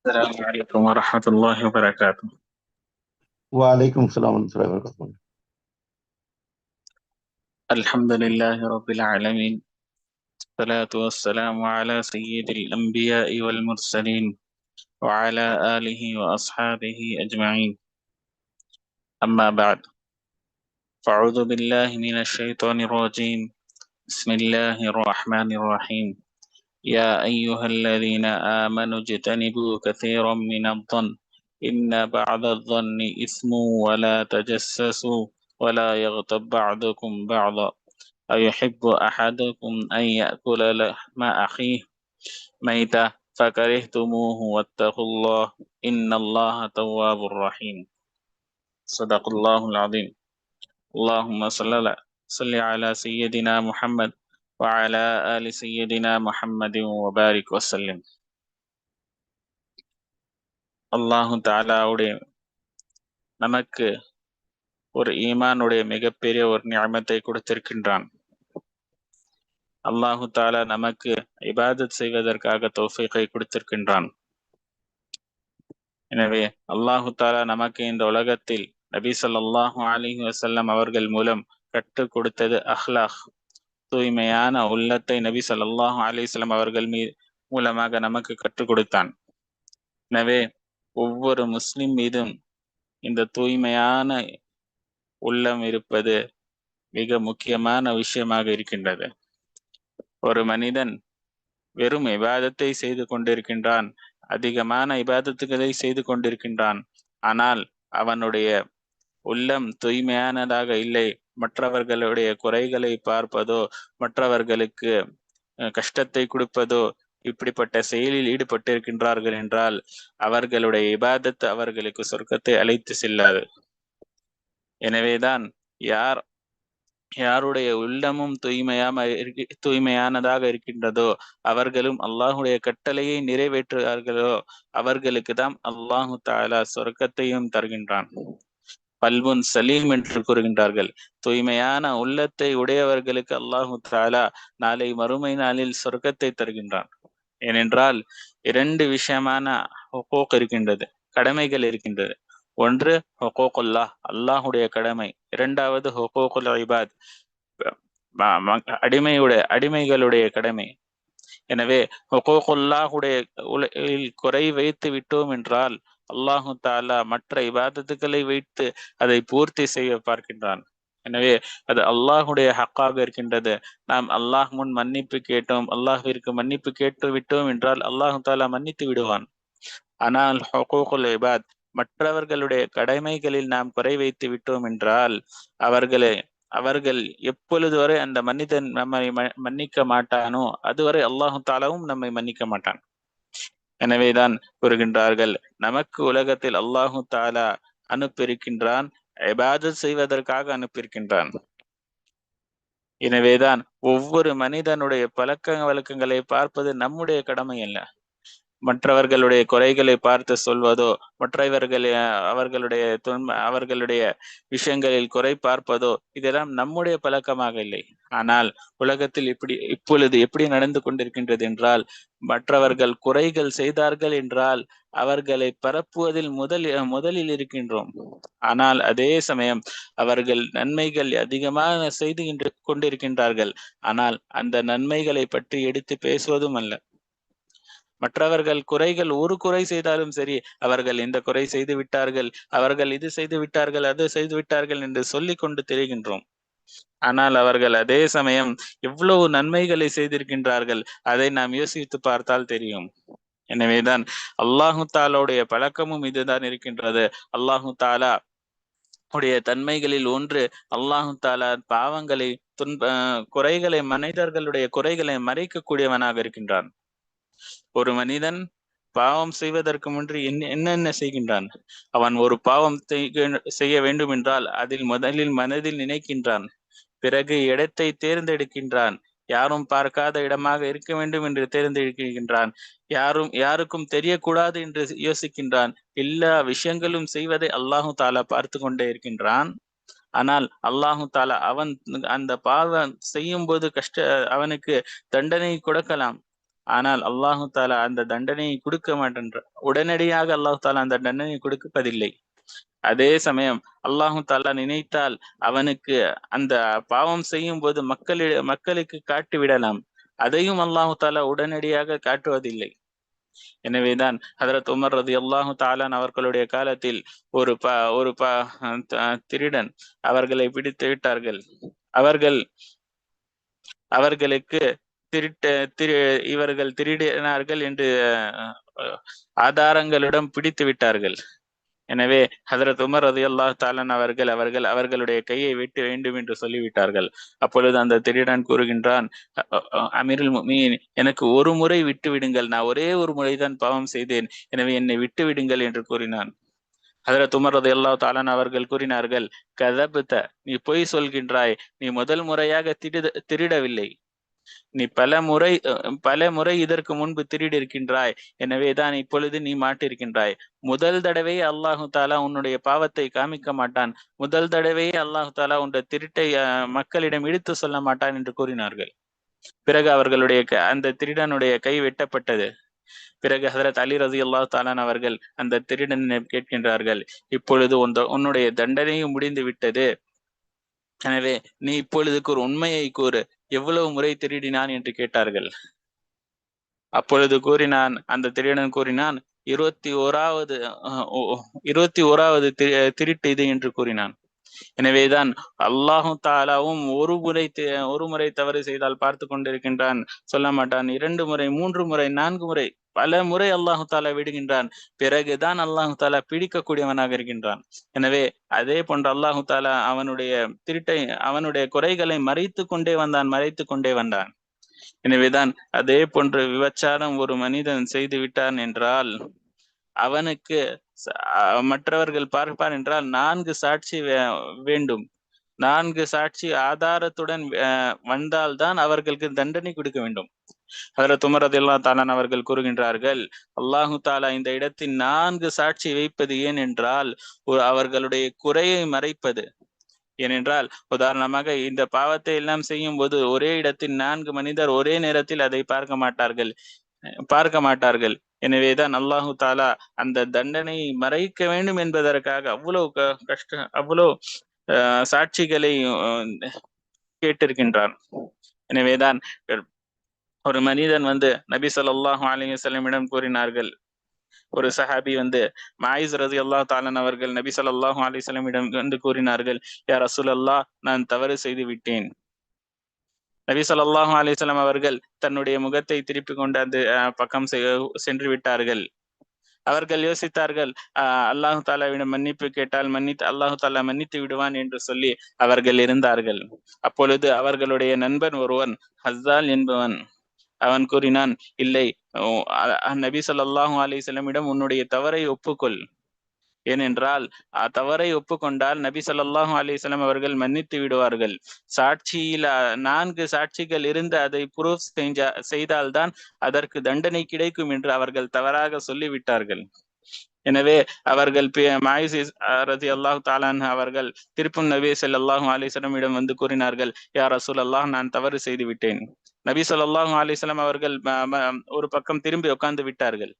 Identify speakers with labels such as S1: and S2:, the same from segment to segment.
S1: Assalamualaikum warahmatullahi wabarakatuh.
S2: Waalaikumsalam warahmatullahi wabarakatuh.
S1: Alhamdulillahi rabbil alamin. Salatu wassalamu ala sayyidil anbiya'i wal mursalin wa ala alihi wa ashabihi ajma'in. Amma ba'd. Fa'udhu billahi minash shaitanir rajim. Bismillahir rahmanir rahim. Ya ayyuhalladzina amanu jtanibu katsiran minadh-dhann inna ba'dadh-dhanni ithmun wa la tajassasu wa la yaghtab ba'dukum ba'dha أيحب أحدكم أن يأكل لحم أخيه ميتة فكرهتموه واتقوا الله إن الله تواب رحيم صدق الله العظيم اللهم صل على سيدنا محمد وعلى آل سيدنا محمد وبارك وسلم. அல்லாஹு தாலாவுடைய நமக்கு ஒரு ஈமானுடைய மிகப்பெரிய ஒரு நியமத்தை கொடுத்திருக்கின்றான். அல்லாஹு தாலா நமக்கு இபாதத் செய்வதற்காக தௌஃபீகை கொடுத்திருக்கின்றான். எனவே அல்லாஹு தாலா நமக்கு இந்த உலகத்தில் நபி ஸல்லல்லாஹு அலைஹி வஸல்லம் அவர்கள் மூலம் கற்றுக் கொடுத்தது அஹ்லாக், தூய்மையான உள்ளத்தை நபி ஸல்லல்லாஹு அலைஹி வஸல்லம் அவர்கள் மூலமாக நமக்கு கற்றுக் கொடுத்தான். எனவே ஒவ்வொரு முஸ்லிம் மீதும் இந்த தூய்மையான உள்ளம் இருப்பது மிக முக்கியமான விஷயமாக இருக்கின்றது. ஒரு மனிதன் வெறும் இபாதத்தை செய்து கொண்டிருக்கின்றான், அதிகமான இபாதத்துகளை செய்து கொண்டிருக்கின்றான், ஆனால் அவனுடைய உள்ளம் தூய்மையானதாக இல்லை. மற்றவர்களுடைய குறைகளை பார்ப்பதோ மற்றவர்களுக்கு கஷ்டத்தை கொடுப்பதோ இப்படிப்பட்ட செயலில் ஈடுபட்டிருக்கின்றார்கள் என்றால் அவர்களுடைய இபாதத்து அவர்களுக்கு சொர்க்கத்தை அழைத்து செல்லாது. எனவேதான் யாருடைய உள்ளமும் தூய்மையானதாக இருக்கின்றதோ அவர்களும் அல்லாஹுடைய கட்டளையை நிறைவேற்றுகிறார்களோ அவர்களுக்கு தான் அல்லாஹு தாலா சொர்க்கத்தையும் தருகின்றான். பல்புன் சலீம் என்று கூறுகின்றார்கள். தூய்மையான உள்ளத்தை உடையவர்களுக்கு அல்லாஹு தாலா நாளை மறுமை நாளில் சொர்க்கத்தை தருகின்றான். ஏனென்றால் இரண்டு விஷயமான ஹுகூக் இருக்கின்றது, கடமைகள் இருக்கின்றது. ஒன்று ஹுகூக்குல்லாஹ், அல்லாஹுடைய கடமை. இரண்டாவது ஹுகூக்குல் இபாத், அடிமைகளுடைய கடமை. எனவே ஹுகூக்குல்லாஹுடைய குறை வைத்து விட்டோம் என்றால் அல்லாஹு தாலா மற்ற இபாதத்துக்களை வைத்து அதை பூர்த்தி செய்ய பார்க்கின்றான். எனவே அது அல்லாஹுடைய ஹக்காக இருக்கின்றது. நாம் அல்லாஹ் முன் மன்னிப்பு கேட்டோம், அல்லாஹிற்கு மன்னிப்பு கேட்டு விட்டோம் என்றால் அல்லாஹு தாலா மன்னித்து விடுவான். ஆனால் ஹுகூக்குல் இபாத், மற்றவர்களுடைய கடமைகளில் நாம் குறை வைத்து விட்டோம் என்றால் அவர்கள் எப்பொழுது வரை அந்த மனிதன் நம்மை மன்னிக்க மாட்டானோ அதுவரை அல்லாஹு தாலாவும் நம்மை மன்னிக்க மாட்டான். எனவேதான் கூறுகின்றார்கள், நமக்கு உலகத்தில் அல்லாஹு தாலா அனுப்பியிருக்கின்றான், இபாதத் செய்வதற்காக அனுப்பியிருக்கின்றான். எனவேதான் ஒவ்வொரு மனிதனுடைய பழக்க வழக்கங்களை பார்ப்பது நம்முடைய கடமை அல்ல. மற்றவர்களுடைய குறைகளை பார்த்து சொல்வதோ அவர்களுடைய விஷயங்களில் குறை பார்ப்பதோ இதெல்லாம் நம்முடைய பழக்கமாக இல்லை. ஆனால் உலகத்தில் இப்பொழுது எப்படி நடந்து கொண்டிருக்கின்றது என்றால், மற்றவர்கள் குறைகள் செய்தார்கள் என்றால் அவர்களை பரப்புவதில் முதலில் இருக்கின்றோம். ஆனால் அதே சமயம் அவர்கள் நன்மைகள் அதிகமாக செய்து கொண்டிருக்கின்றார்கள். ஆனால் அந்த நன்மைகளை பற்றி எடுத்து பேசுவதும் அல்ல. மற்றவர்கள் குறைகள் ஒரு குறை செய்தாலும் சரி, அவர்கள் இந்த குறை செய்து விட்டார்கள், அவர்கள் இது செய்து விட்டார்கள், அது செய்து விட்டார்கள் என்று சொல்லிக் கொண்டு தெரிகின்றோம். ஆனால் அவர்கள் அதே சமயம் எவ்வளவு நன்மைகளை செய்திருக்கின்றார்கள் அதை நாம் யோசித்து பார்த்தால் தெரியும். எனவேதான் அல்லாஹு தாலாவுடைய பழக்கமும் இதுதான் இருக்கின்றது. அல்லாஹு தாலா உடைய தன்மைகளில் ஒன்று, அல்லாஹு தாலா பாவங்களை குறைகளை மனிதர்களுடைய குறைகளை மறைக்கக்கூடியவனாக இருக்கின்றான். ஒரு மனிதன் பாவம் செய்வதற்கு முன்பு என்னென்ன செய்கின்றான்? அவன் ஒரு பாவம் செய்ய வேண்டும் என்றால் அதில் முதலில் மனதில் நினைக்கின்றான், பிறகு இடத்தை தேர்ந்தெடுக்கின்றான், யாரும் பார்க்காத இடமாக இருக்க வேண்டும் என்று தேர்ந்தெடுக்கின்றான், யாருக்கும் தெரியக்கூடாது என்று யோசிக்கின்றான். எல்லா விஷயங்களும் செய்வதை அல்லாஹு தாலா பார்த்து கொண்டே இருக்கின்றான். ஆனால் அல்லாஹு தாலா அவன் அந்த பாவம் செய்யும் போது அவனுக்கு தண்டனை கொடுக்கலாம். ஆனால் அல்லாஹு தாலா அந்த தண்டனையை கொடுக்க மாட்டேன்றார். உடனடியாக அல்லாஹு தாலா அந்த தண்டனையை கொடுப்பதில்லை. அதே சமயம் அல்லாஹு தாலா நினைத்தால் அவனுக்கு அந்த பாவம் செய்யும் போது மக்களுக்கு காட்டி விடலாம். அதையும் அல்லாஹு தாலா உடனடியாக காட்டுவதில்லை. எனவேதான் ஹதரத் உமர் ரலியல்லாஹு தஆலா அவர்களுடைய காலத்தில் ஒரு திருடன் அவர்களை பிடித்து விட்டார்கள். அவர்களுக்கு இவர்கள் திருடினார்கள் என்று ஆதாரங்களுடன் பிடித்து விட்டார்கள். எனவே ஹதரத் உமர் ரலியல்லாஹு தஆலா அவர்களுடைய கையை வெட்ட வேண்டும் என்று சொல்லிவிட்டார்கள். அப்பொழுது அந்த திருடன் கூறுகின்றான், அமீருல் முஃமினீன், எனக்கு ஒரு முறை விட்டு விடுங்கள், நான் ஒரே ஒரு முறைதான் பாவம் செய்தேன், எனவே என்னை விட்டு விடுங்கள் என்று கூறினான். ஹதரத் உமர் ரலியல்லாஹு தஆலா அவர்கள் கூறினார்கள், கதபத, நீ பொய் சொல்கின்றாய், நீ முதல் முறையாக திருடவில்லை, நீ பல முறை இதற்கு முன்பு திருடி இருக்கின்றாய், எனவேதான் இப்பொழுது நீ மாட்டிருக்கின்றாய். முதல் தடவை அல்லாஹு தாலா உன்னுடைய பாவத்தை காமிக்க மாட்டான், முதல் தடவையே அல்லாஹு தாலா உன்னுடைய திருட்டை மக்களிடம் இழுத்து சொல்ல மாட்டான் என்று கூறினார்கள். பிறகு அவர்களுடைய அந்த திருடனுடைய கை வெட்டப்பட்டது. பிறகு ஹதரத் அலி ரலியல்லாஹு தஆலா அவர்கள் அந்த திருடனை கேட்கின்றார்கள், இப்பொழுது உன்னுடைய தண்டனையும் முடிந்து விட்டது, எனவே நீ இப்பொழுதுக்கு ஒரு உண்மையை கூறு, எவ்வளவு முறை திருடினான் என்று கேட்டார்கள். அப்பொழுது அந்த திருடன் கூறினான், 21வது திருட்டு இது என்று கூறினான். எனவேதான் அல்லாஹு தாலாவும் ஒரு முறை தவறு செய்தால் பார்த்து கொண்டிருக்கின்றான், சொல்ல மாட்டான். 2 முறை, 3 முறை, 4 முறை, பல முறை அல்லாஹு தாலா விடுகின்றான். பிறகுதான் அல்லாஹு தாலா பிடிக்கக்கூடியவனாக இருக்கின்றான். எனவே அதே போன்று அல்லாஹு தாலா அவனுடைய குறைகளை மறைத்து கொண்டே வந்தான். எனவேதான் அதே போன்று விபச்சாரம் ஒரு மனிதன் செய்து விட்டான் என்றால் அவனுக்கு மற்றவர்கள் பார்ப்பார் என்றால் 4 சாட்சி வேண்டும். 4 சாட்சி ஆதாரத்துடன் வந்தால்தான் அவர்களுக்கு தண்டனை கொடுக்க வேண்டும். ஹதரத் உமர் ரலியல்லாஹு தஆலா அவர்கள் கூறுகின்றார்கள், அல்லாஹு தாலா இந்த இடத்தில் 4 சாட்சி வைப்பது ஏன் என்றால் அவர்களுடைய குறையை மறைப்பது. ஏனென்றால் உதாரணமாக இந்த பாவத்தை எல்லாம் செய்யும் போது ஒரே இடத்தில் 4 மனிதர் ஒரே நேரத்தில் அதை பார்க்க மாட்டார்கள். எனவேதான் அல்லாஹு தாலா அந்த தண்டனையை மறைக்க வேண்டும் என்பதற்காக அவ்வளவு சாட்சிகளை கேட்டிருக்கின்றான். எனவேதான் ஒரு மனிதன் நபி ஸல்லல்லாஹு அலைஹி வஸல்லம் கூறினார்கள், ஒரு சஹாபி மாயிஸ் ரலியல்லாஹு தஆலா அவர்கள் நபி ஸல்லல்லாஹு அலைஹி வஸல்லம் கூறினார்கள், யா ரசூலல்லாஹ், நான் தவறு செய்து விட்டேன். நபி ஸல்லல்லாஹு அலைஹி வஸல்லம் அவர்கள் தன்னுடைய முகத்தை திருப்பி கொண்டு அந்த பக்கம் சென்று விட்டார்கள். அவர்கள் யோசித்தார்கள், அல்லாஹு தாலாவிடம் மன்னிப்பு கேட்டால் அல்லாஹு தாலா மன்னித்து விடுவான் என்று சொல்லி அவர்கள் இருந்தார்கள். அப்பொழுது அவர்களுடைய நண்பன் ஒருவன், ஹஸ்ஸால் என்பவன், அவன் கூறினான், இல்லை, நபி ஸல்லல்லாஹு அலைஹி வஸல்லம் உன்னுடைய தவறை ஒப்புக்கொள், ஏனென்றால் தவறை ஒப்புக்கொண்டால் நபி ஸல்லல்லாஹு அலைஹி வஸல்லம் அவர்கள் மன்னித்து விடுவார்கள். 4 சாட்சிகள் இருந்து அதை ப்ரூஃப் செய்தால்தான் அதற்கு தண்டனை கிடைக்கும் என்று அவர்கள் தவறாக சொல்லிவிட்டார்கள். எனவே அவர்கள் மாயிஸ் ரலியல்லாஹு தஆலா அவர்கள் திருப்பும் நபி ஸல்லல்லாஹு அலைஹி வஸல்லம் கூறினார்கள், யா ரசூலல்லாஹ், நான் தவறு செய்து விட்டேன். நபி ஸல்லல்லாஹு அலைஹி வஸல்லம் அவர்கள் ஒரு பக்கம் திரும்பி உட்கார்ந்து விட்டார்கள்.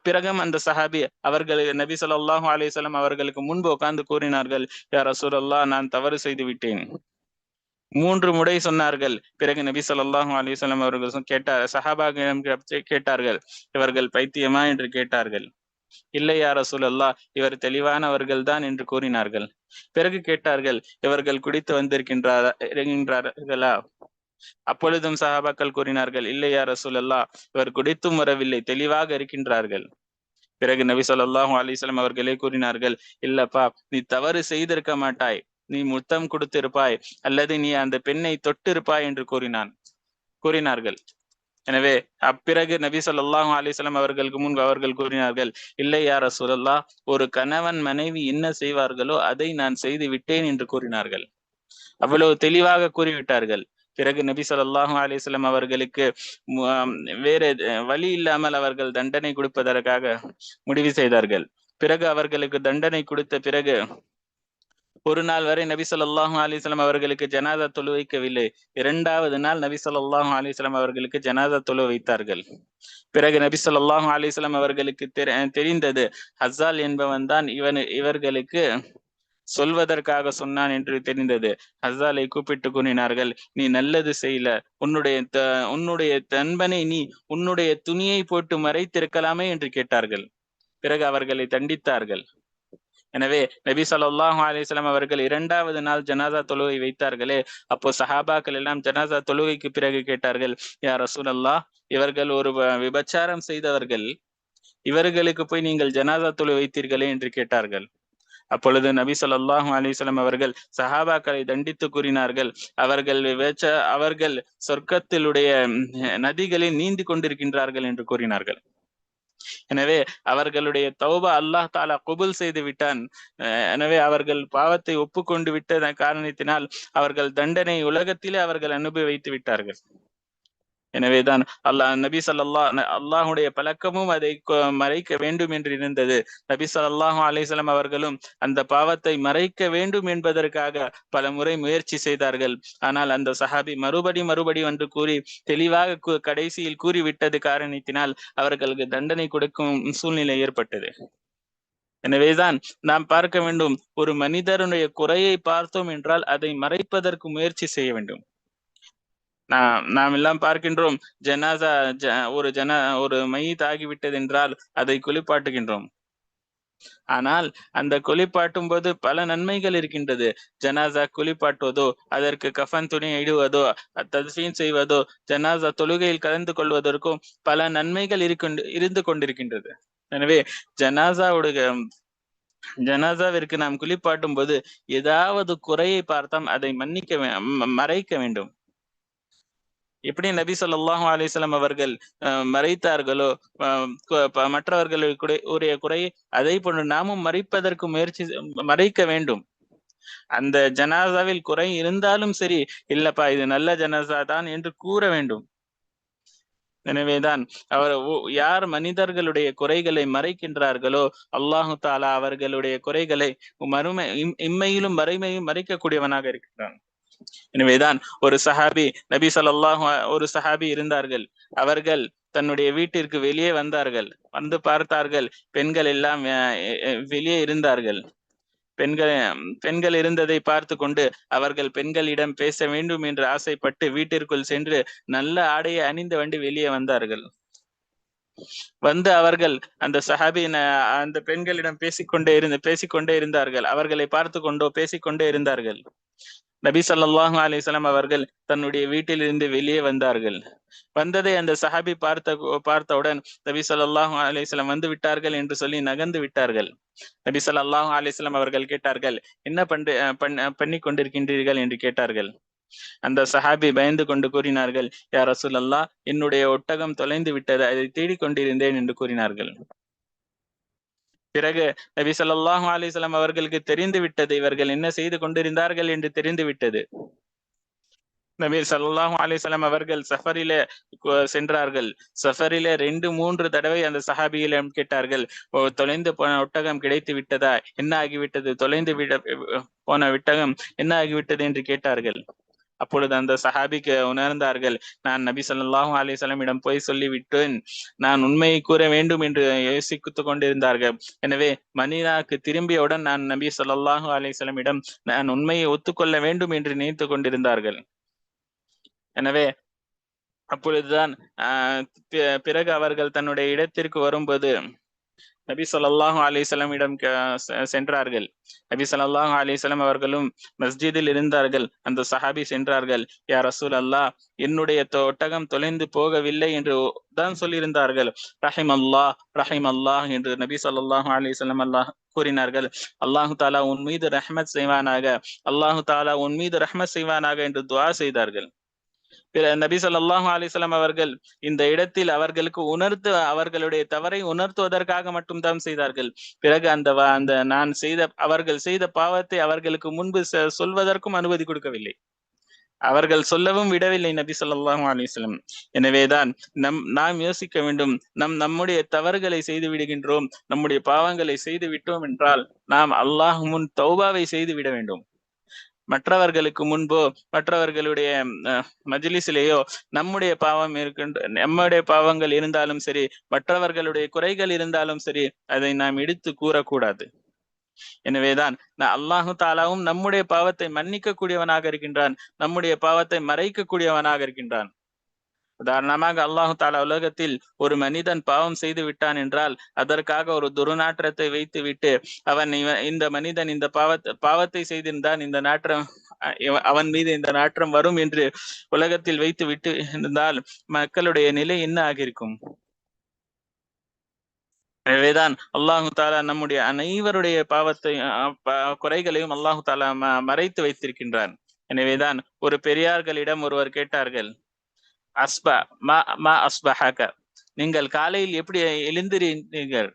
S1: பிறகும் அந்த சஹாபி அவர்கள் நபி ஸல்லல்லாஹு அலைஹி வஸல்லம் அவர்களுக்கு முன்பு உட்கார்ந்து கூறினார்கள், யா ரசூலல்லாஹ், நான் தவறு செய்து விட்டேன். 3 முறை சொன்னார்கள். பிறகு நபி ஸல்லல்லாஹு அலைஹி வஸல்லம் அவர்கள் சஹாபாக்களிடம் கேட்டார்கள், இவர்கள் பைத்தியமா என்று கேட்டார்கள். இல்லை யா ரசூலல்லாஹ், இவர் தெளிவானவர்கள் தான் என்று கூறினார்கள். பிறகு கேட்டார்கள், இவர்கள் குடித்து வந்திருக்கின்றார்களா? அப்பொழுதும் சஹாபாக்கள் கூறினார்கள், இல்லை யா ரசூலல்லாஹ், இவர் குடித்தும் வரவில்லை, தெளிவாக இருக்கின்றார்கள். பிறகு நபி ஸல்லல்லாஹு அலைஹி வஸல்லம் அவர்களே கூறினார்கள், இல்லப்பா, நீ தவறு செய்திருக்க மாட்டாய், நீ முத்தம் கொடுத்திருப்பாய் அல்லது நீ அந்த பெண்ணை தொட்டிருப்பாய் என்று கூறினார்கள். எனவே அப்பிறகு நபி ஸல்லல்லாஹு அலைஹி வஸல்லம் அவர்களுக்கு முன்பு அவர்கள் கூறினார்கள், இல்லை யா ரசூலல்லாஹ், ஒரு கணவன் மனைவி என்ன செய்வார்களோ அதை நான் செய்து விட்டேன் என்று கூறினார்கள். அவ்வளவு தெளிவாக கூறிவிட்டார்கள். பிறகு நபி ஸல்லல்லாஹு அலைஹி வஸல்லம் அவர்களுக்கு வேற வழி இல்லாமல் அவர்கள் தண்டனை கொடுப்பதற்காக முடிவு செய்தார்கள். பிறகு அவர்களுக்கு தண்டனை கொடுத்த பிறகு ஒரு நாள் வரை நபி ஸல்லல்லாஹு அலைஹி வஸல்லம் அவர்களுக்கு ஜனாதா தொழு வைக்கவில்லை. இரண்டாவது நாள் நபி ஸல்லல்லாஹு அலைஹி வஸல்லம் அவர்களுக்கு ஜனாதா தொழு வைத்தார்கள். பிறகு நபி ஸல்லல்லாஹு அலைஹி வஸல்லம் அவர்களுக்கு தெரிந்தது, ஹஸ்ஸால் என்பவன் தான் இவர்களுக்கு சொல்வதற்காக சொன்னான் என்று தெரிந்தது. ஹஸ்ஸாலை கூப்பிட்டு கூறினார்கள், நீ நல்லது செய்யல, உன்னுடைய நண்பனை நீ உன்னுடைய துணியை போட்டு மறைத்திருக்கலாமே என்று கேட்டார்கள். பிறகு அவர்களை தண்டித்தார்கள். எனவே நபி ஸல்லல்லாஹு அலைஹி வஸல்லம் அவர்கள் இரண்டாவது நாள் ஜனாதா தொழுகை வைத்தார்களே, அப்போ சஹாபாக்கள் எல்லாம் ஜனாதா தொழுகைக்கு பிறகு கேட்டார்கள், யா ரசூலல்லாஹ், இவர்கள் ஒரு விபச்சாரம் செய்தவர்கள், இவர்களுக்கு போய் நீங்கள் ஜனாதா தொழு வைத்தீர்களே என்று கேட்டார்கள். அப்பொழுது நபி ஸல்லல்லாஹு அலைஹி வஸல்லம் அவர்கள் சஹாபாக்களை தண்டித்து கூறினார்கள், அவர்கள் சொர்க்கத்திலுடைய நதிகளில் நீந்தி கொண்டிருக்கின்றார்கள் என்று கூறினார்கள். எனவே அவர்களுடைய தௌபா அல்லாஹ் தாலா கபூல் செய்து விட்டான். எனவே அவர்கள் பாவத்தை ஒப்புக்கொண்டு விட்ட காரணத்தினால் அவர்கள் தண்டனை உலகத்திலே அவர்கள் அனுபவித்து விட்டார்கள். எனவேதான் நபி அல்லாஹுடைய பழக்கமும் அதை மறைக்க வேண்டும் என்று இருந்தது. நபி ஸல்லல்லாஹு அலைஹி வஸல்லம் அவர்களும் அந்த பாவத்தை மறைக்க வேண்டும் என்பதற்காக பல முறை முயற்சி செய்தார்கள். ஆனால் அந்த சஹாபி மறுபடி என்று கூறி தெளிவாக கடைசியில் கூறிவிட்டது காரணத்தினால் அவர்களுக்கு தண்டனை கொடுக்கும் சூழ்நிலை ஏற்பட்டது. எனவேதான் நாம் பார்க்க வேண்டும், ஒரு மனிதருடைய குறையை பார்த்தோம் என்றால் அதை மறைப்பதற்கு முயற்சி செய்ய வேண்டும். நாம் எல்லாம் பார்க்கின்றோம், ஒரு மையத் ஆகிவிட்டது என்றால் அதை குளிப்பாட்டுகின்றோம். ஆனால் அந்த குளிப்பாட்டும் போது பல நன்மைகள் இருக்கின்றது. ஜனாசா குளிப்பாட்டுவதோ, அதற்கு கஃன் துணி இடுவதோ, தத்ஃபீன் செய்வதோ, ஜனாசா தொழுகையில் கலந்து கொள்வதற்கும் பல நன்மைகள் இருந்து கொண்டிருக்கின்றது. எனவே ஜனாசாவிற்கு நாம் குளிப்பாட்டும் போது ஏதாவது குறையை பார்த்தால் அதை மறைக்க வேண்டும். எப்படி நபி ஸல்லல்லாஹு அலைஹி வஸல்லம் அவர்கள் மறைத்தார்களோ மற்றவர்களுடைய குறையை, அதை போன்று நாமும் மறைப்பதற்கு மறைக்க வேண்டும். அந்த ஜனாசாவில் குறை இருந்தாலும் சரி, இல்லப்பா இது நல்ல ஜனாசா தான் என்று கூற வேண்டும். எனவேதான் யார் மனிதர்களுடைய குறைகளை மறைக்கின்றார்களோ அல்லாஹு தாலா அவர்களுடைய குறைகளை இம்மையிலும் மறைமையும் மறைக்கக்கூடியவனாக இருக்கின்றான். எனவேதான் ஒரு சஹாபி இருந்தார்கள். அவர்கள் தன்னுடைய வீட்டிற்கு வெளியே வந்தார்கள். வந்து பார்த்தார்கள், பெண்கள் எல்லாம் வெளியே இருந்தார்கள். பெண்கள் இருந்ததை பார்த்து கொண்டு அவர்கள் பெண்களிடம் பேச வேண்டும் என்று ஆசைப்பட்டு வீட்டிற்குள் சென்று நல்ல ஆடையை அணிந்து வெளியே வந்தார்கள். அவர்கள் அந்த அந்த பெண்களிடம் பேசிக்கொண்டே இருந்தார்கள். அவர்களை பார்த்து கொண்டோ பேசிக்கொண்டே இருந்தார்கள். நபி ஸல்லல்லாஹு அலைஹி வஸல்லம் அவர்கள் தன்னுடைய வீட்டிலிருந்து வெளியே வந்தார்கள். வந்ததை அந்த சஹாபி பார்த்தவுடன் நபி ஸல்லல்லாஹு அலைஹி வஸல்லம் வந்து விட்டார்கள் என்று சொல்லி நகர்ந்து விட்டார்கள். நபி ஸல்லல்லாஹு அலைஹி வஸல்லம் அவர்கள் கேட்டார்கள், என்ன பண்ணி கொண்டிருக்கின்றீர்கள் என்று கேட்டார்கள். அந்த சஹாபி பயந்து கொண்டு கூறினார்கள், யா ரசூலல்லாஹ், என்னுடைய ஒட்டகம் தொலைந்து விட்டது, அதை தேடிக் கொண்டிருந்தேன் என்று கூறினார்கள். பிறகு நபி ஸல்லல்லாஹு அலைஹி வஸல்லம் அவர்களுக்கு தெரிந்து விட்டது, இவர்கள் என்ன செய்து கொண்டிருந்தார்கள் என்று தெரிந்து விட்டது. நபி ஸல்லல்லாஹு அலைஹி வஸல்லம் அவர்கள் சஃபரிலே சென்றார்கள். சஃபரிலே 2-3 தடவை அந்த சஹாபியிடம் கேட்டார்கள், தொலைந்து போன ஒட்டகம் கிடைத்து விட்டதா, என்ன ஆகிவிட்டது, தொலைந்து போன ஒட்டகம் என்ன ஆகிவிட்டது என்று கேட்டார்கள். அப்பொழுது அந்த சஹாபிக்கு உணர்ந்தார்கள், நான் நபி ஸல்லல்லாஹு அலைஹி வஸல்லம் போய் சொல்லிவிட்டேன், நான் உண்மையை கூற வேண்டும் என்று யோசித்துக் கொண்டிருந்தார்கள். எனவே மதீனாவுக்கு திரும்பியவுடன் நான் நபி ஸல்லல்லாஹு அலைஹி வஸல்லம் நான் உண்மையை ஒத்துக்கொள்ள வேண்டும் என்று நினைத்து கொண்டிருந்தார்கள். எனவே அப்பொழுதுதான் பிறகு அவர்கள் தன்னுடைய இடத்திற்கு வரும்போது நபி ஸல்லல்லாஹு அலைஹி வஸல்லம் சென்றார்கள். நபி ஸல்லல்லாஹு அலைஹி வஸல்லம் அவர்களும் மஸ்ஜிதில் இருந்தார்கள். அந்த சஹாபி சென்றார்கள், யா ரசூலல்லாஹ், என்னுடைய ஒட்டகம் தொலைந்து போகவில்லை என்று தான் சொல்லியிருந்தார்கள். ரஹிமல்லாஹ் என்று நபி ஸல்லல்லாஹு அலைஹி வஸல்லம் கூறினார்கள். அல்லாஹு தாலா உன் மீது ரஹ்மத் செய்வானாக, அல்லாஹு தாலா உன் மீது ரஹ்மத் செய்வானாக என்று துஆ செய்தார்கள். நபி ஸல்லல்லாஹு அலைஹி வஸல்லம் அவர்கள் இந்த இடத்தில் அவர்களுக்கு அவர்களுடைய தவறை உணர்த்துவதற்காக மட்டும்தான் செய்தார்கள். பிறகு அவர்கள் செய்த பாவத்தை அவர்களுக்கு முன்பு சொல்வதற்கும் அனுமதி கொடுக்கவில்லை. அவர்கள் சொல்லவும் விடவில்லை நபி ஸல்லல்லாஹு அலைஹி வஸல்லம். எனவேதான் நாம் யோசிக்க வேண்டும். நம்முடைய தவறுகளை செய்து விடுகின்றோம், நம்முடைய பாவங்களை செய்து விட்டோம் என்றால் நாம் அல்லாஹ் முன் தௌபாவை செய்து விட வேண்டும். மற்றவர்களுக்கு முன்போ மற்றவர்களுடைய மஜ்லிஸிலேயோ நம்முடைய பாவம் நம்முடைய பாவங்கள் இருந்தாலும் சரி, மற்றவர்களுடைய குறைகள் இருந்தாலும் சரி, அதை நாம் எடுத்து கூறக்கூடாது. எனவேதான் அல்லாஹு தாலாவும் நம்முடைய பாவத்தை மன்னிக்க கூடியவனாக இருக்கின்றான், நம்முடைய பாவத்தை மறைக்க கூடியவனாக இருக்கின்றான். உதாரணமாக அல்லாஹு தாலா உலகத்தில் ஒரு மனிதன் பாவம் செய்து விட்டான் என்றால் அதற்காக ஒரு துர்நாற்றத்தை வைத்து விட்டு இந்த மனிதன் இந்த பாவத்தை செய்திருந்தான், இந்த நாற்றம் அவன் மீது இந்த நாற்றம் வரும் என்று உலகத்தில் வைத்து விட்டு இருந்தால் மக்களுடைய நிலை என்ன ஆகியிருக்கும்? எனவேதான் அல்லாஹு தாலா நம்முடைய அனைவருடைய பாவத்தை குறைகளையும் அல்லாஹு தாலா மறைத்து வைத்திருக்கின்றான். எனவேதான் ஒரு பெரியார்களிடம் ஒருவர் கேட்டார்கள், நீங்கள் காலையில் எப்படி எழுந்திருந்தீர்கள்,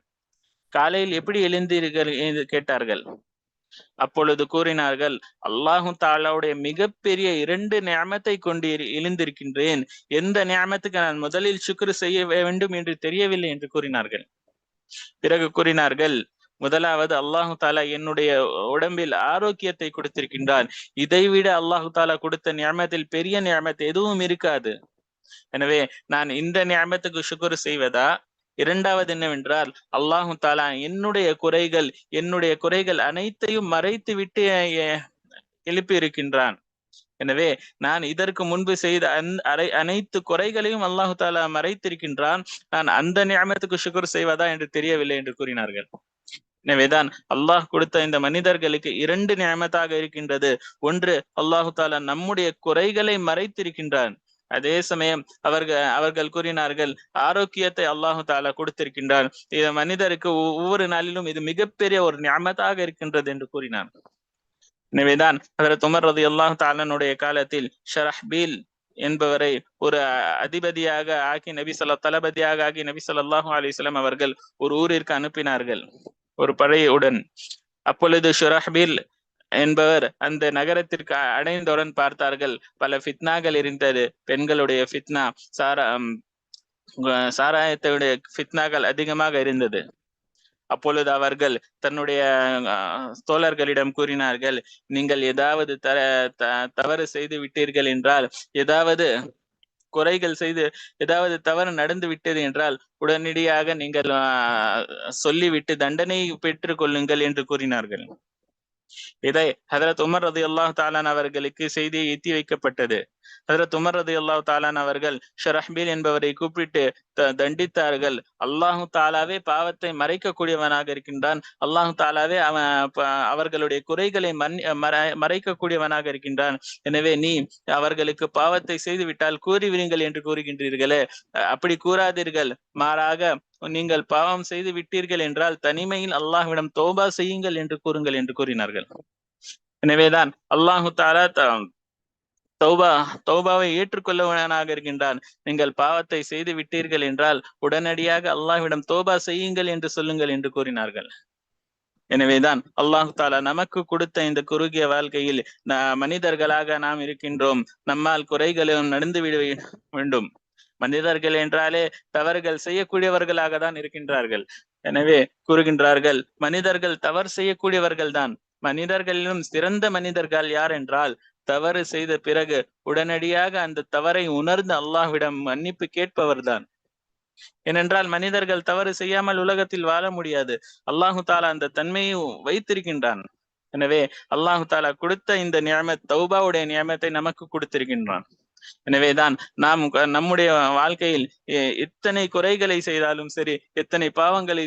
S1: காலையில் எப்படி எழுந்தீர்கள் என்று கேட்டார்கள். அப்பொழுது கூறினார்கள், அல்லாஹு தாலாவுடைய மிகப்பெரிய 2 நிஅமத்தை கொண்டு எழுந்திருக்கின்றேன், எந்த நிஅமத்துக்கு நான் முதலில் சுக்ர் செய்ய வேண்டும் என்று தெரியவில்லை என்று கூறினார்கள். பிறகு கூறினார்கள், முதலாவது அல்லாஹு தாலா என்னுடைய உடம்பில் ஆரோக்கியத்தை கொடுத்திருக்கின்றான், இதைவிட அல்லாஹு தாலா கொடுத்த நிஅமத்தில் பெரிய நிஅமத் எதுவும் இருக்காது. எனவே நான் இந்த நிஅமத்துக்கு ஷுக்ர் செய்வதா? இரண்டாவது என்னவென்றால் அல்லாஹு தாலா என்னுடைய குறைகள் அனைத்தையும் மறைத்து விட்டு எழுப்பி இருக்கின்றான். எனவே நான் இதற்கு முன்பு செய்த அனைத்து குறைகளையும் அல்லாஹு தாலா மறைத்திருக்கின்றான், நான் அந்த நிஅமத்துக்கு ஷுக்ர் செய்வதா என்று தெரியவில்லை என்று கூறினார்கள். எனவேதான் அல்லாஹ் கொடுத்த இந்த மனிதர்களுக்கு 2 நிஅமத்தாக இருக்கின்றது. ஒன்று, அல்லாஹு தாலா நம்முடைய குறைகளை மறைத்திருக்கின்றான். அதே சமயம் அவர்கள் கூறினார்கள், ஆரோக்கியத்தை அல்லாஹு தாலா கொடுத்திருக்கின்றான், இது மனிதருக்கு ஒவ்வொரு நாளிலும் இது மிகப்பெரிய ஒரு நிஅமத்தாக இருக்கின்றது என்று கூறினார். எனவேதான் ஹஜ்ரத் உமர் ரலியல்லாஹு தஆலாவுடைய காலத்தில் ஷரஹ்பீல் என்பவரை ஒரு அதிபதியாக ஆக்கி தளபதியாக ஆக்கி நபி ஸல்லல்லாஹு அலைஹி வஸல்லம் அவர்கள் ஒரு ஊரிற்கு அனுப்பினார்கள், ஒரு படையுடன். அப்பொழுது ஷரஹ்பீல் என்பவர் அந்த நகரத்திற்கு அடைந்தவுடன் பார்த்தார்கள், பல ஃபித்னாக்கள் இருந்தது. பெண்களுடைய ஃபித்னா, சாராயத்துடைய ஃபித்னாக்கள் அதிகமாக இருந்தது. அப்பொழுது அவர்கள் தன்னுடைய தோழர்களிடம் கூறினார்கள், நீங்கள் ஏதாவது தவறு செய்து விட்டீர்கள் என்றால், ஏதாவது குறைகள் செய்து ஏதாவது தவறு நடந்து விட்டது என்றால் உடனடியாக நீங்கள் சொல்லிவிட்டு தண்டனை பெற்றுக் கொள்ளுங்கள் என்று கூறினார்கள். இதை ஹஜ்ரத் உமர் ரலியல்லாஹு தஆலா அவர்களுக்கு செய்தி எத்தி வைக்கப்பட்டது. ஹஜ்ரத் உமர் ரலியல்லாஹு தஆலா அவர்கள் ஷரஹ்பீல் என்பவரை கூப்பிட்டு தண்டித்தார்கள். அல்லாஹு தாலாவே பாவத்தை மறைக்கக்கூடியவனாக இருக்கின்றான், அல்லாஹு தாலாவே அவர்களுடைய குறைகளை மறைக்கக்கூடியவனாக இருக்கின்றான். எனவே நீ அவர்களுக்கு பாவத்தை செய்து விட்டால் கூறிவிடுங்கள் என்று கூறுகின்றீர்களே, அப்படி கூறாதீர்கள், மாறாக நீங்கள் பாவம் செய்து விட்டீர்கள் என்றால் தனிமையில் அல்லாஹ்விடம் தௌபா செய்யுங்கள் என்று கூறுங்கள் என்று கூறினார்கள். எனவேதான் அல்லாஹு தாலா தௌபாவை ஏற்றுக்கொள்ளவனாக இருக்கின்றான். நீங்கள் பாவத்தை செய்து விட்டீர்கள் என்றால் உடனடியாக அல்லாஹ்விடம் தௌபா செய்யுங்கள் என்று சொல்லுங்கள் என்று கூறினார்கள். எனவேதான் அல்லாஹு தாலா நமக்கு கொடுத்த இந்த குறுகிய வாழ்க்கையில் மனிதர்களாக நாம் இருக்கின்றோம், நம்மால் குறைகளும் நடந்துவிட வேண்டும். மனிதர்கள் என்றாலே தவறுகள் செய்யக்கூடியவர்களாக தான் இருக்கின்றார்கள். எனவே கூறுகின்றார்கள், மனிதர்கள் தவறு செய்யக்கூடியவர்கள் தான். மனிதர்களிலும் சிறந்த மனிதர்கள் யார் என்றால், தவறு செய்த பிறகு உடனடியாக அந்த தவறை உணர்ந்து அல்லாஹ்விடம் மன்னிப்பு கேட்பவர்தான். ஏனென்றால் மனிதர்கள் தவறு செய்யாமல் உலகத்தில் வாழ முடியாது. அல்லாஹு தாலா அந்த தன்மையை வைத்திருக்கின்றான். எனவே அல்லாஹு தாலா கொடுத்த இந்த நியமத், தௌபாவுடைய நியமத்தை நமக்கு கொடுத்திருக்கின்றான். எனவேதான் நாம் நம்முடைய வாழ்க்கையில் எத்தனை குறைகளை செய்தாலும் சரி, எத்தனை பாவங்களை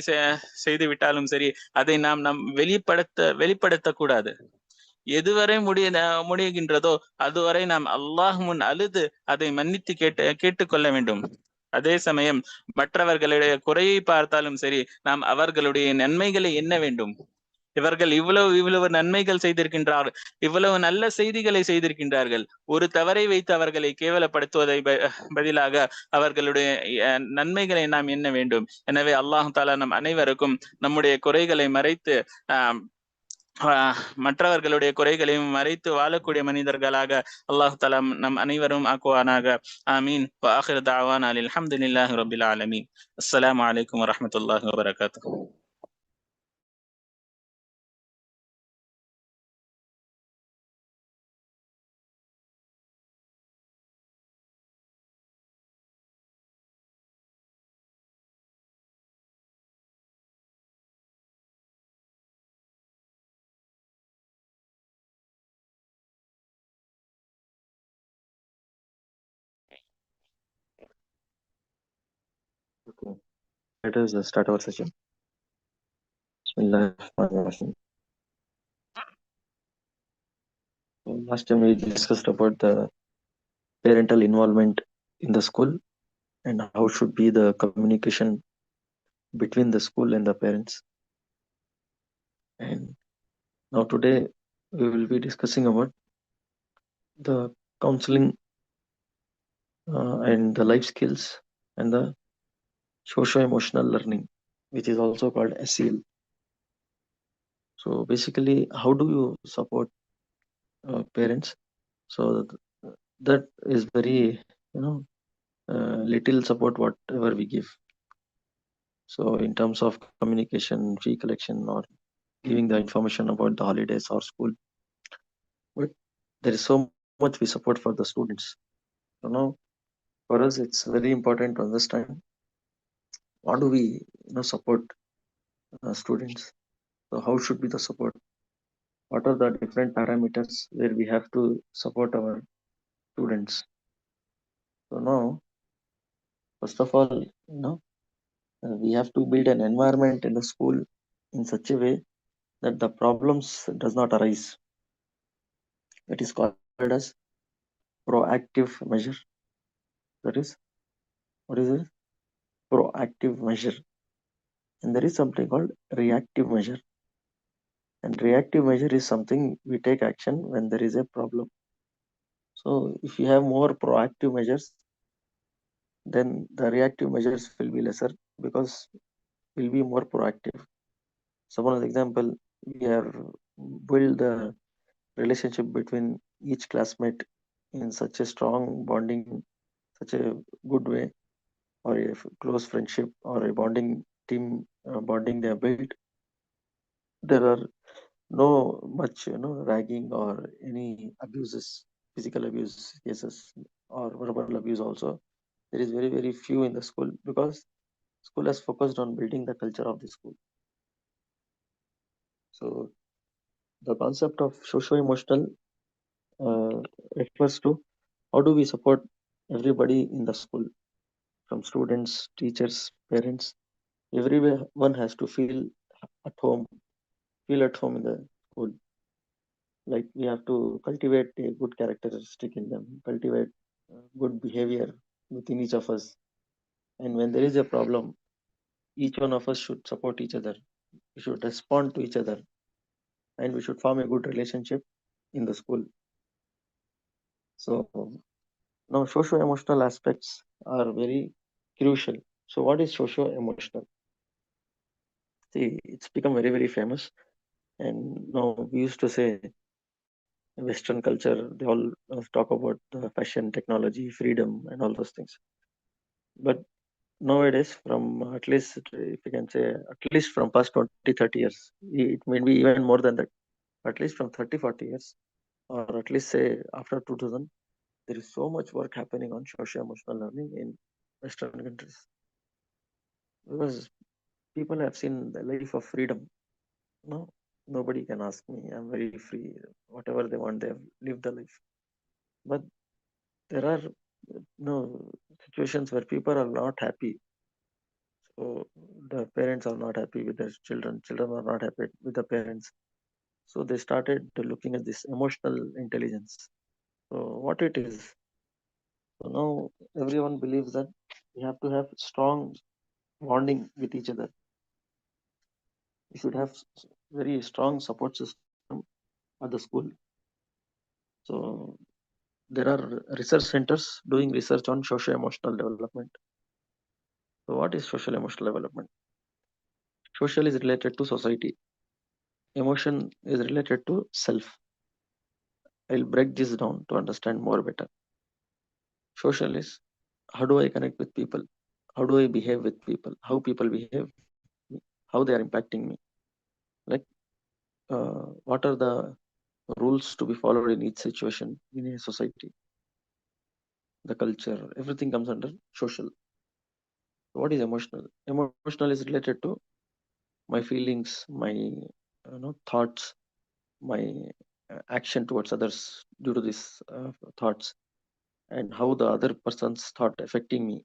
S1: செய்து விட்டாலும் சரி, அதை நாம் வெளிப்படுத்தக்கூடாது. எதுவரை முடிகின்றதோ அதுவரை நாம் அல்லாஹ் முன் அழுது அதை மன்னித்து கேட்டுக்கொள்ள வேண்டும். அதே சமயம் மற்றவர்களுடைய குறையை பார்த்தாலும் சரி, நாம் அவர்களுடைய நன்மைகளை எண்ண வேண்டும். இவர்கள் இவ்வளவு நன்மைகள் செய்திருக்கின்றார்கள், இவ்வளவு நல்ல செய்திகளை செய்திருக்கின்றார்கள், ஒரு தவறை வைத்து அவர்களை கேவலப்படுத்துவதை பதிலாக அவர்களுடைய நன்மைகளை நாம் எண்ண வேண்டும். எனவே அல்லாஹ் தாலா நம் அனைவருக்கும் நம்முடைய குறைகளை மறைத்து மற்றவர்களுடைய குறைகளையும் மறைத்து வாழக்கூடிய மனிதர்களாக அல்லாஹ் தஆலா நம் அனைவரும் ஆக்குவானாக. ஆமீன். வ ஆகிரு தஅவானா அல்ஹம்துலில்லாஹி ரப்பில் ஆலமீன். அஸ்ஸலாமு அலைக்கும் வரஹ்மத்துல்லாஹி வபரகாத்துஹு.
S3: Okay, let us start our session. Bismillahirrahmanirrahim. Last time we discussed about the parental involvement in the school and how should be the communication between the school and the parents. And now today we will be discussing about the counseling and the life skills and the socio-emotional learning, which is also called SEL. So basically, how do you support parents? So that is very, little support whatever we give. So in terms of communication, fee collection, or giving the information about the holidays or school, but there is so much we support for the students. So now for us, it's very important to understand what do we support students. So how should be the support? What are the different parameters where we have to support our students? So now, first of all, we have to build an environment in the school in such a way that the problems does not arise. It is called as proactive measure. That is, what is it? Proactive measure. And there is something called reactive measure. And reactive measure is something we take action when there is a problem. So if you have more proactive measures, then the reactive measures will be lesser because we'll be more proactive. So one example, we have built the relationship between each classmate in such a strong bonding, such a good way, or a close friendship or a bonding team bonding they have built. There are no much ragging or any abuses, physical abuse cases or verbal abuse also. There is very very few in the school because school has focused on building the culture of the school. So the concept of socio-emotional refers to how do we support everybody in the school, from students, teachers, parents. Everyone has to feel at home, in the school. Like we have to cultivate a good characteristic in them, cultivate good behavior within each of us. And when there is a problem, each one of us should support each other. We should respond to each other, and we should form a good relationship in the school. So now socio-emotional aspects are very crucial. So what is socio-emotional? See, it's become very very famous, and now we used to say Western culture, they all talk about the fashion, technology, freedom, and all those things. But nowadays, from at least, if you can say, at least from past 20, 30 years, it may be even more than that, at least from 30, 40 years, or at least say after 2000, there is so much work happening on socio-emotional learning in Western countries. Because people have seen the life of freedom. No, nobody can ask me. I'm very free. Whatever they want, they have lived the life. But there are situations where people are not happy. So the parents are not happy with their children. Children are not happy with the parents. So they started looking at this emotional intelligence. So what it is? So now everyone believes that we have to have strong bonding with each other. We should have very strong support system at the school. So there are research centers doing research on socio-emotional development. So what is social emotional development? Social is related to society. emotion is related to self. I'll break this down to understand more better. Social is how do I connect with people? How do I behave with people? How people behave, how they are impacting me? Like, what are the rules to be followed in each situation in a society? The culture, everything comes under social. What is emotional? Emotional is related to my feelings, my thoughts, my action towards others due to these thoughts, and how the other person's thought affecting me.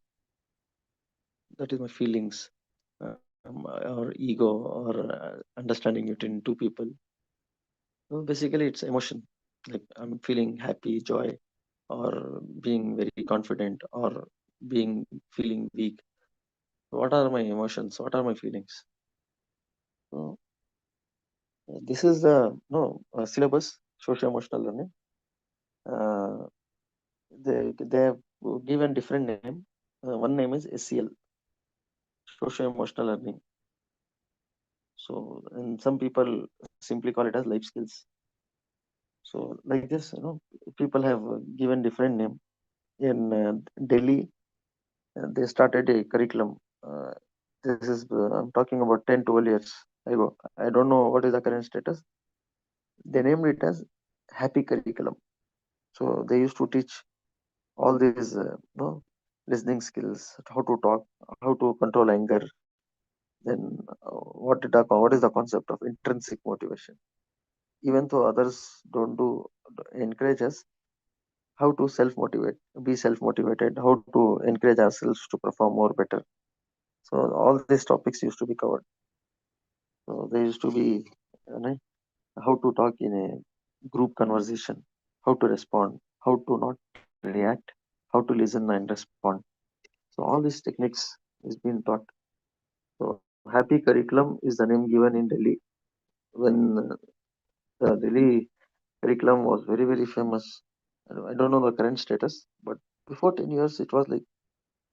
S3: That is my feelings, or ego, or understanding between two people. So basically, it's emotion. Like I'm feeling happy, joy, or being very confident, or being feeling weak. What are my emotions? What are my feelings? So this is the syllabus, social emotional learning. Uh, they have given different name. One name is SEL, social emotional learning. So, and some people simply call it as life skills. So, like this, people have given different name. In Delhi, they started a curriculum. This is I'm talking about 10, 12 years ago. I don't know what is the current status. They named it as Happy Curriculum. So they used to teach all these listening skills, how to talk, how to control anger. Then what is the concept of intrinsic motivation? Even though others don't encourage us, how to be self motivated, how to encourage ourselves to perform more better. So all these topics used to be covered. So there used to be how to talk in a group conversation, how to respond, how to not react, how to listen and respond. So all these techniques is being taught. So Happy Curriculum is the name given in Delhi when the Delhi curriculum was very, very famous. I don't know the current status, but before 10 years, it was like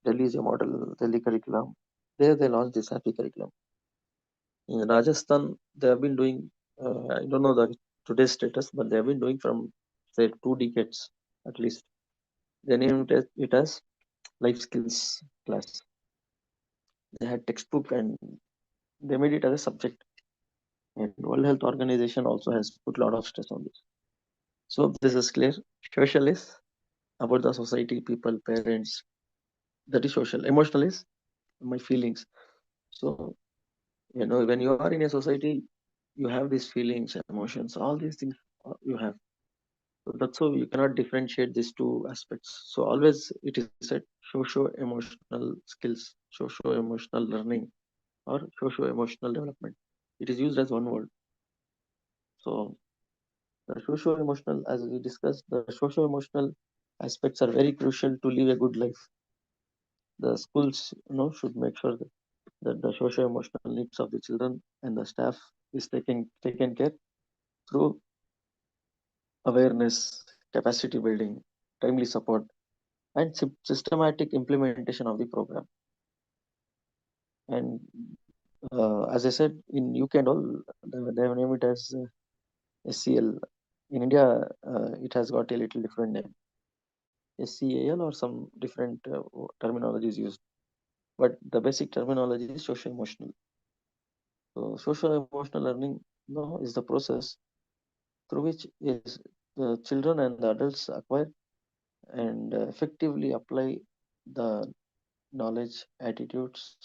S3: Delhi is a model, Delhi curriculum. There they launched this Happy Curriculum. In Rajasthan, they have been doing, I don't know the today's status, but they have been doing from, say, 2 decades at least. They named it as Life Skills class. They had textbook and they made it as a subject. And World Health Organization also has put a lot of stress on this. So this is clear. Social is about the society, people, parents. That is social. Emotional is my feelings. So when you are in a society, you have these feelings, emotions, all these things you have. So that's how you cannot differentiate these two aspects. So always it is said socio-emotional skills, socio-emotional learning, or socio-emotional development. It is used as one word. So the socio-emotional, as we discussed, the socio-emotional aspects are very crucial to live a good life. The schools, should make sure that the socio-emotional needs of the children and the staff is taken care through awareness, capacity building, timely support, and systematic implementation of the program. And as I said, in UK and all, they have named it as SCL. In India, it has got a little different name, SCAL, or some different terminology is used. But the basic terminology is socio-emotional. So socio-emotional learning, is the process through which is the children and the adults acquire and effectively apply the knowledge, attitudes,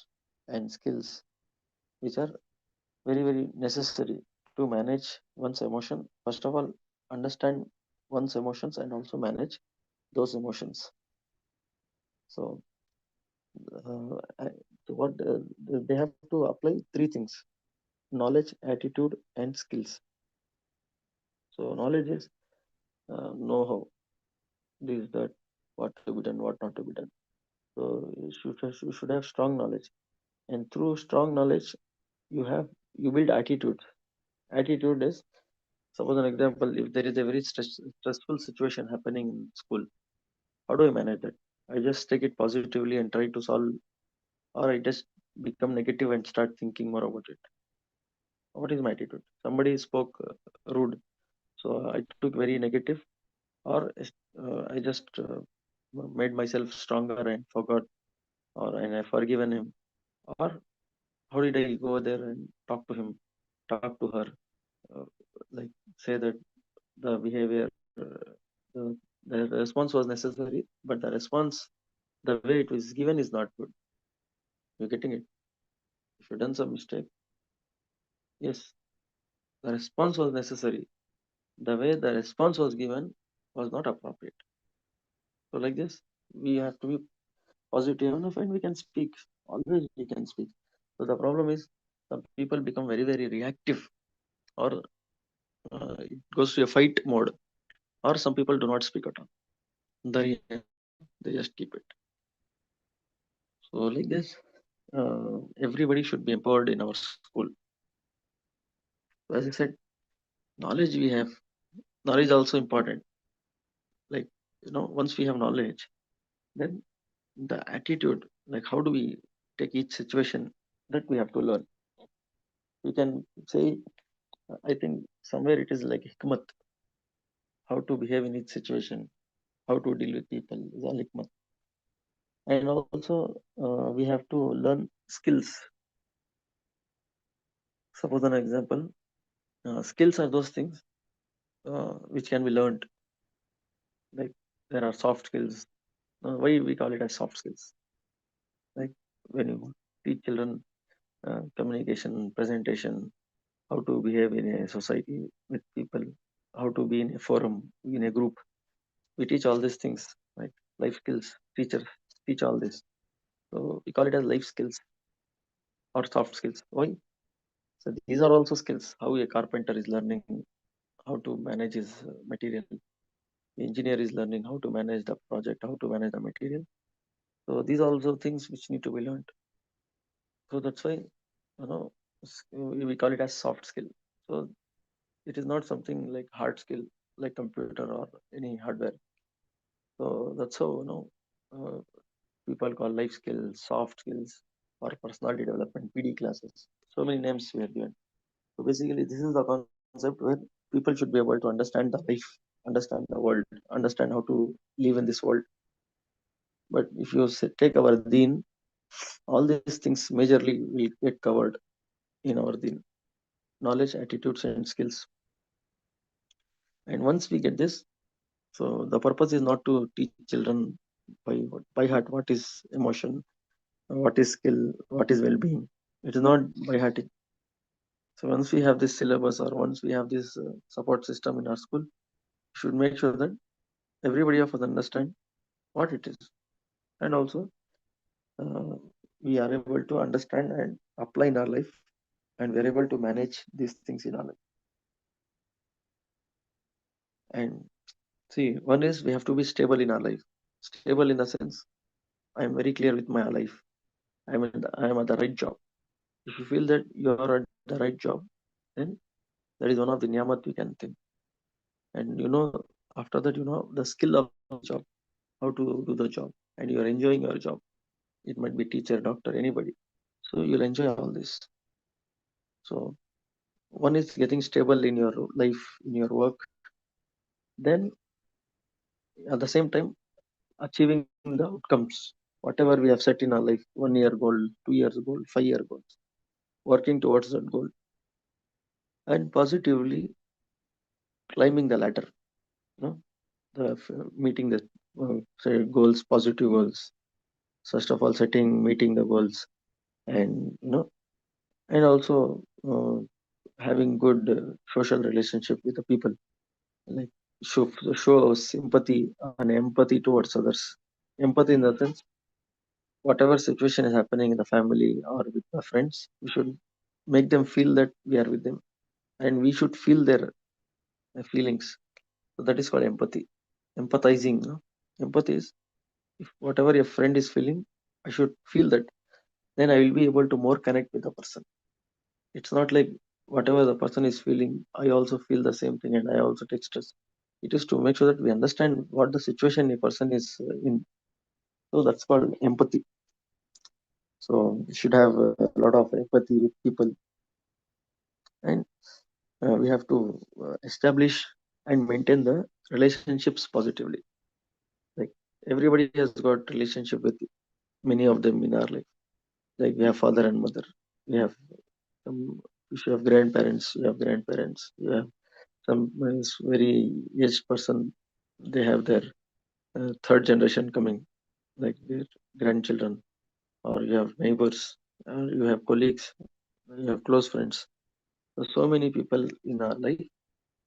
S3: and skills which are very, very necessary to manage one's emotion. First of all, understand one's emotions and also manage those emotions. So, what they have to apply 3 things: knowledge, attitude, and skills. So, knowledge is know how, this, that, what to be done, what not to be done. So, you should have strong knowledge, and through strong knowledge, you build attitude. Attitude is, suppose an example, if there is a very stressful situation happening in school, how do I manage that? I just take it positively and try to solve, or I just become negative and start thinking more about it. what is my attitude? Somebody spoke rude, so I took very negative, or I just made myself stronger and forgot, and I forgiven him, or how did I go there and talk to him, talk to her, uh, like say that the behavior, the, the response was necessary, but the response, the way it was given is not good. You're getting it? If you've done some mistake, yes, the response was necessary. The way the response was given was not appropriate. So like this, we have to be positive enough and we can speak. Always we can speak. So the problem is some people become very, very reactive, or it goes to a fight mode, or some people do not speak at all. They just keep it. So like this, everybody should be empowered in our school. So as I said, knowledge we have, knowledge also important. Like, once we have knowledge, then the attitude, like how do we take each situation, that we have to learn. We can say, I think somewhere it is like hikmat, how to behave in each situation, how to deal with people is all hikmat. And also we have to learn skills. Suppose an example, skills are those things which can be learned. Like there are soft skills. Why we call it as soft skills? Like when you teach children communication, presentation, how to behave in a society with people, how to be in a forum, in a group. We teach all these things, right? Life skills, teachers teach all this. So we call it as life skills or soft skills. Why? So these are also skills. How a carpenter is learning how to manage his material. The engineer is learning how to manage the project, how to manage the material. So these are also things which need to be learned. So that's why, we call it as soft skill. So it is not something like hard skill, like computer or any hardware. So that's how, people call life skills, soft skills, or personality development, PD classes. So many names we are given. So basically, this is the concept where people should be able to understand the life, understand the world, understand how to live in this world. But if you take our deen, all these things majorly will get covered in our deen: knowledge, attitudes, and skills. And once we get this, so the purpose is not to teach children by heart what is emotion, what is skill, what is well-being. It is not by hearting. So once we have this syllabus, or once we have this support system in our school, we should make sure that everybody of us understand what it is, and also uh, we are able to understand and apply in our life, and we are able to manage these things in our life. And see, one is we have to be stable in our life. Stable in the sense, I am very clear with my life. I am at the right job. If you feel that you are at the right job, then that is one of the niyamat we can think. And after that, the skill of the job, how to do the job, and you are enjoying your job. It might be teacher, doctor, anybody. So you'll enjoy all this. So one is getting stable in your life, in your work. Then at the same time, achieving the outcomes, whatever we have set in our life, 1 year goal, 2 years goal, 5 year goals, working towards that goal, and positively climbing the ladder, meeting the say goals, positive goals. First of all, meeting the goals, and and also having good social relationship with the people, like show sympathy and empathy towards others. Empathy in the sense, whatever situation is happening in the family or with the friends, we should make them feel that we are with them, and we should feel their feelings. So that is called empathy, empathizing. No? Empathy is, if whatever your friend is feeling, I should feel that. Then I will be able to more connect with the person. It's not like whatever the person is feeling, I also feel the same thing and I also take stress. It is to make sure that we understand what the situation a person is in. So that's called empathy. So you should have a lot of empathy with people. and we have to establish and maintain the relationships positively. Like everybody has got relationship with many of them in our life. Like we have father and mother, we have some, if you have grandparents, you have grandparents, you have some very aged person, they have their third generation coming, like their grandchildren, or you have neighbors, you have colleagues, you have close friends. So many people in our life.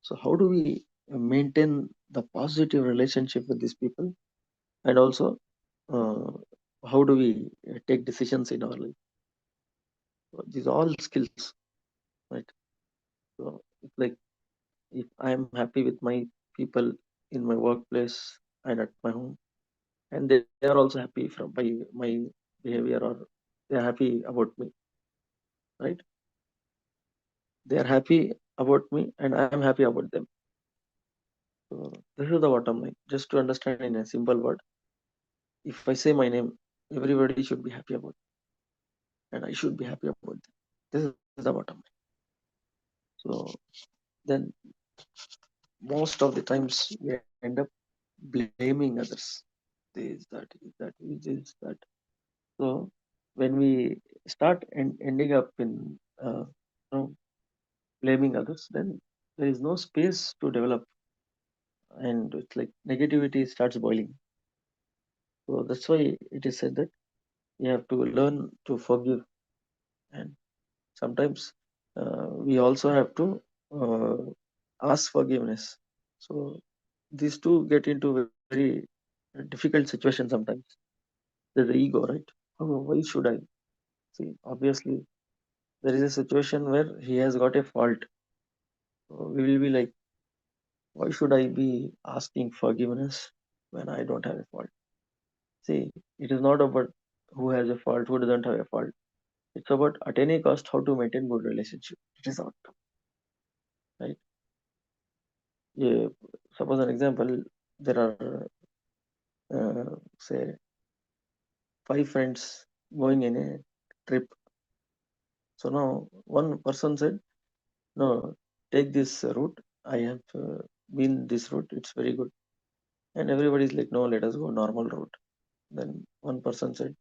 S3: So how do we maintain the positive relationship with these people, and also uh, how do we take decisions in our life? So these are all skills, right? So it's like if I am happy with my people in my workplace and at my home, and they are also happy from my behavior, or they are happy about me, right? They are happy about me, and I am happy about them. So this is the bottom line. Just to understand in a simple word, if I say my name, everybody should be happy about it, and I should be happy about them. This is the bottom line. So then most of the times we end up blaming others. This, that, this, that. So when we start ending up in blaming others, then there is no space to develop, and it's like negativity starts boiling. So that's why it is said that you have to learn to forgive, and sometimes we also have to ask forgiveness. So these two get into very difficult situations sometimes. There's the ego, right? Oh, why should I? See, obviously, there is a situation where he has got a fault. So we will be like, why should I be asking forgiveness when I don't have a fault? See, it is not about who has a fault, who doesn't have a fault. It's about at any cost how to maintain good relationship. It is out, right? Yeah, suppose an example, there are say 5 friends going in a trip. So now one person said, no, take this route. I have been this route. It's very good. And everybody's like, no, let us go normal route. Then one person said,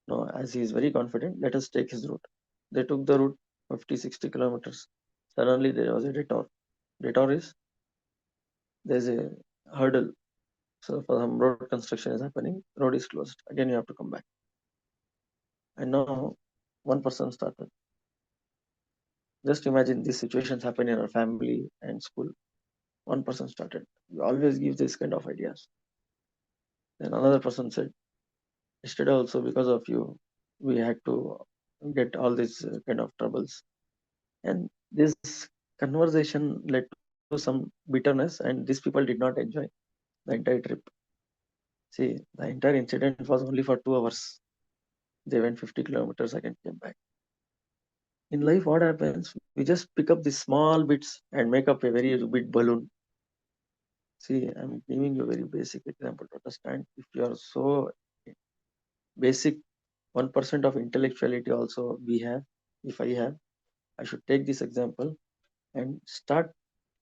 S3: no, as he is very confident, let us take his route. They took the route 50, 60 kilometers. Suddenly there was a detour. Detour is there's a hurdle. So for some road construction is happening, road is closed. Again, you have to come back. And now one person started. Just imagine these situations happen in our family and school. One person started. We always give this kind of ideas. Then another person said, yesterday also because of you, we had to get all these kind of troubles. And this conversation led to some bitterness, and these people did not enjoy the entire trip. See, the entire incident was only for 2 hours. They went 50 kilometers, again came back. In life, what happens? We just pick up these small bits and make up a very big balloon. See, I'm giving you a very basic example to understand. If you are so basic, 1% of intellectuality also we have. If I have, I should take this example and start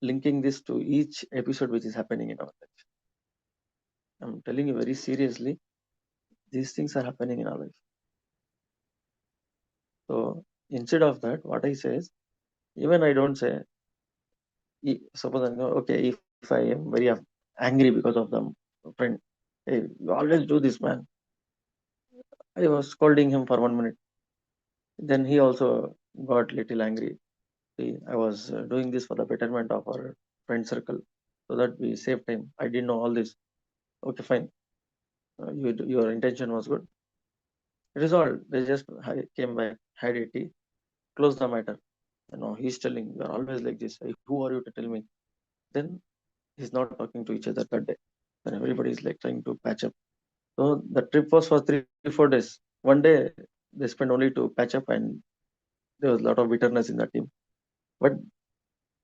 S3: linking this to each episode which is happening in our life. I'm telling you very seriously, these things are happening in our life. So instead of that, what I say is, even I don't say, suppose I go, okay, if I am very angry because of the friend, hey, you always do this, man. I was scolding him for 1 minute. Then he also got little angry. See, I was doing this for the betterment of our friend circle, so that we save time. I didn't know all this. Okay, fine. Your intention was good. It is all. They just came back, had a tea, closed the matter. He's telling, you're always like this. Hey, who are you to tell me? Then he's not talking to each other that day. Then everybody is like trying to patch up. So the trip was for 3-4 days. One day they spent only to patch up, and there was a lot of bitterness in the team. But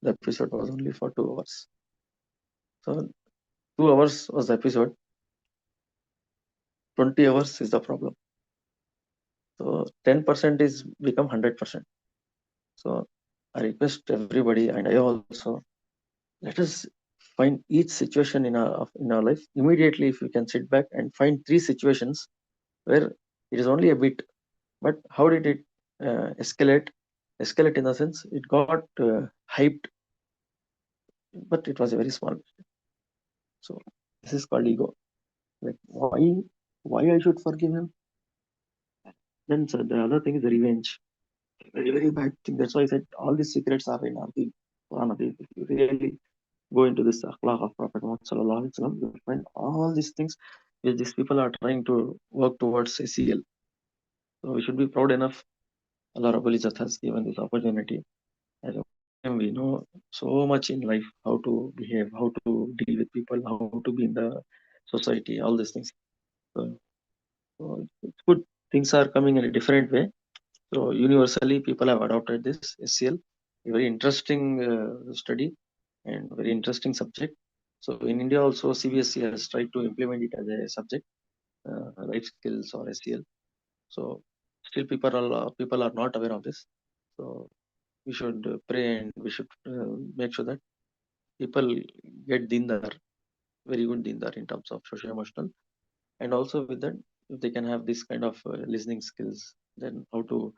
S3: the episode was only for 2 hours. So 2 hours was the episode. 20 hours is the problem. So 10% is become 100%. So I request everybody, and I also, let us find each situation in our life. Immediately, if you can sit back and find 3 situations where it is only a bit, but how did it escalate? Escalate in the sense it got hyped, but it was a very small mistake. So this is called ego. Like why I should forgive him? Then so the other thing is the revenge. Very, very bad thing. That's why I said all these secrets are in our Quran. If you really go into this akhlaq of Prophet Muhammad sallallahu alaihi wasallam, you will find all these things which these people are trying to work towards ACL. So we should be proud enough. Allah Rabbul Izzat has given this opportunity. As a Muslim, we know so much in life, how to behave, how to deal with people, how to be in the society, all these things. So it's good. Things are coming in a different way. So universally, people have adopted this SCL, a very interesting study and very interesting subject. So in India also, CBSE has tried to implement it as a subject, life skills or SCL. So still people are not aware of this. So we should pray and we should make sure that people get dindar, very good dindar in terms of social emotional, and also with that, if they can have this kind of listening skills, then how to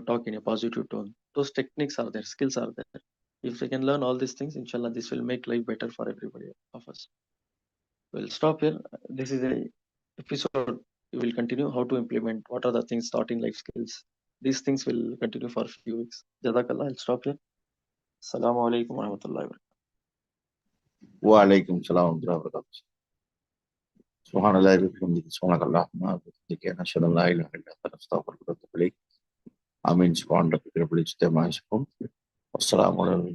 S3: talk in a positive tone. Those techniques are there, skills are there. If they can learn all these things, inshallah, this will make life better for everybody of us. We'll stop here. This is a episode. We will continue how to implement. What are the things taught in life skills? These things will continue for a few weeks. Jazakallah. I'll stop here. Assalamualaikum warahmatullahi wabarakatuh.
S2: Walaikum salam wa rahmatullah. Subhanallah wa bihamdihi, subhanakallahumma wa bihamdika, nashhadu an la ilaha illa anta, nastaghfiruka wa natubu ilayk. Amin. Subhan rabbika rabbil izzati amma yasifun. Wassalamu alaikum.